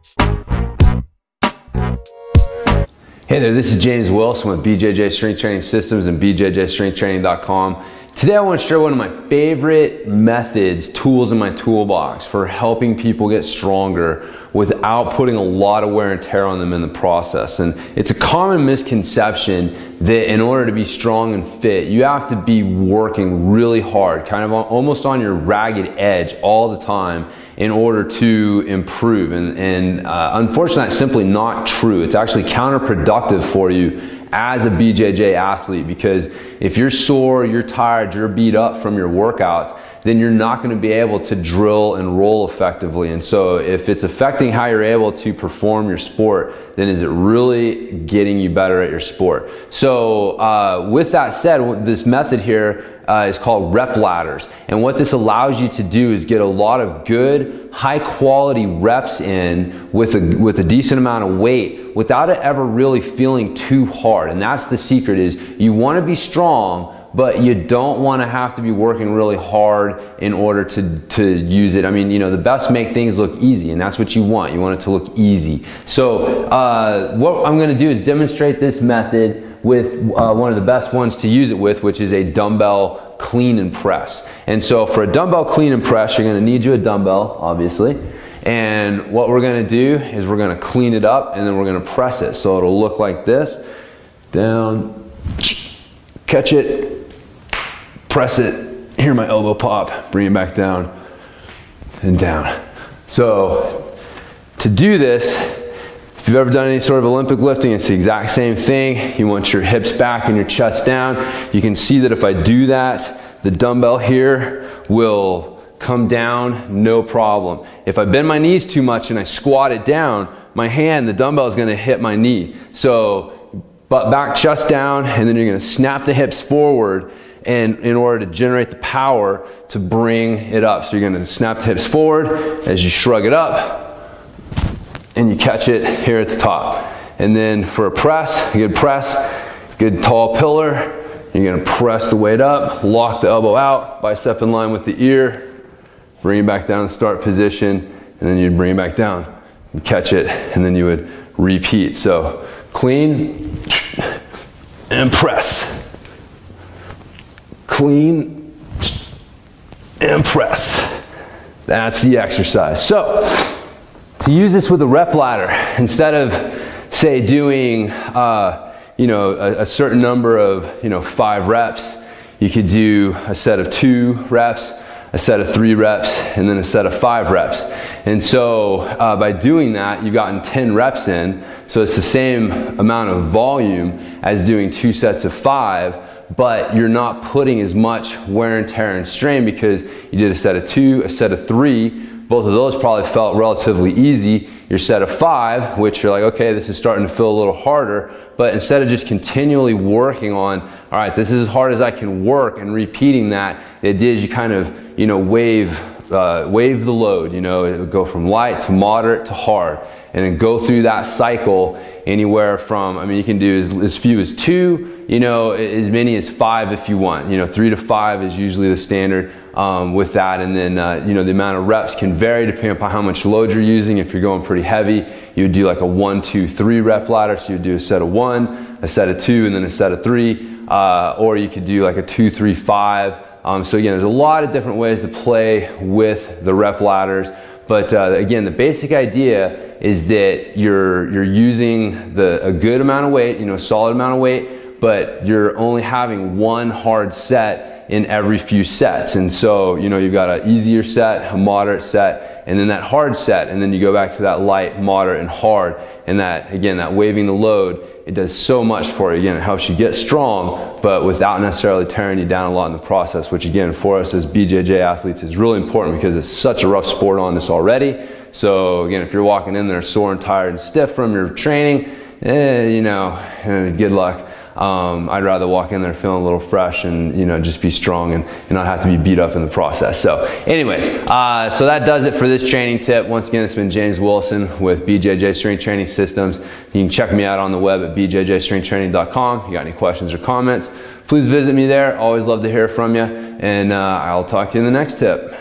Hey there, this is James Wilson with BJJ Strength Training Systems and BJJStrengthTraining.com. Today I want to share one of my favorite methods, tools in my toolbox for helping people get stronger without putting a lot of wear and tear on them in the process. And it's a common misconception that in order to be strong and fit, you have to be working really hard, kind of almost on your ragged edge all the time in order to improve. And unfortunately, that's simply not true. It's actually counterproductive for you as a BJJ athlete, because if you're sore, you're tired, you're beat up from your workouts, then you're not going to be able to drill and roll effectively. And so if it's affecting how you're able to perform your sport, then is it really getting you better at your sport? So with that said, this method here is called rep ladders. And what this allows you to do is get a lot of good, high quality reps in with a decent amount of weight without it ever really feeling too hard. And that's the secret, is you want to be strong, but you don't want to have to be working really hard in order to use it. I mean, you know, the best make things look easy, and that's what you want. You want it to look easy. So what I'm going to do is demonstrate this method with one of the best ones to use it with, which is a dumbbell clean and press. And so for a dumbbell clean and press, you're going to need you a dumbbell, obviously. And what we're going to do is we're going to clean it up, and then we're going to press it. So it'll look like this. Down, catch it, press it, hear my elbow pop, bring it back down and down. So to do this, if you've ever done any sort of Olympic lifting, it's the exact same thing. You want your hips back and your chest down. You can see that if I do that, the dumbbell here will come down, no problem. If I bend my knees too much and I squat it down, my hand, the dumbbell is gonna hit my knee. So butt back, chest down, and then you're gonna snap the hips forward, and in order to generate the power to bring it up. So you're gonna snap the hips forward as you shrug it up, and you catch it here at the top. And then for a press, a good tall pillar, you're gonna press the weight up, lock the elbow out, bicep in line with the ear, bring it back down to start position, and then you'd bring it back down and catch it, and then you would repeat. So clean and press. Clean and press. That's the exercise. So to use this with a rep ladder, instead of say doing a certain number of 5 reps, you could do a set of 2 reps, a set of 3 reps, and then a set of 5 reps. And so by doing that, you've gotten 10 reps in. So it's the same amount of volume as doing 2 sets of 5, but you're not putting as much wear and tear and strain because you did a set of 2, a set of 3. Both of those probably felt relatively easy. Your set of 5, which you're like, okay, this is starting to feel a little harder, but instead of just continually working on, all right, this is as hard as I can work, and repeating that, the idea is you kind of, wave the load, it would go from light to moderate to hard, and then go through that cycle anywhere from, I mean, you can do as few as 2, as many as 5 if you want. 3 to 5 is usually the standard with that. And then, the amount of reps can vary depending upon how much load you're using. If you're going pretty heavy, you would do like a 1, 2, 3 rep ladder. So you'd do a set of 1, a set of 2, and then a set of 3. Or you could do like a 2, 3, 5. So again, there's a lot of different ways to play with the rep ladders. But again, the basic idea is that you're using a good amount of weight, a solid amount of weight, but you're only having one hard set in every few sets. And so, you've got an easier set, a moderate set, and then that hard set, and then you go back to that light, moderate, and hard. And that, again, that waving the load, it does so much for you. Again, it helps you get strong, but without necessarily tearing you down a lot in the process, which again, for us as BJJ athletes is really important because it's such a rough sport on us already. So again, if you're walking in there sore and tired and stiff from your training, good luck. I'd rather walk in there feeling a little fresh and just be strong and not have to be beat up in the process. So anyways, so that does it for this training tip. Once again, it's been James Wilson with BJJ Strength Training Systems. You can check me out on the web at BJJStrengthTraining.com. If you got any questions or comments, please visit me there. Always love to hear from you, and I'll talk to you in the next tip.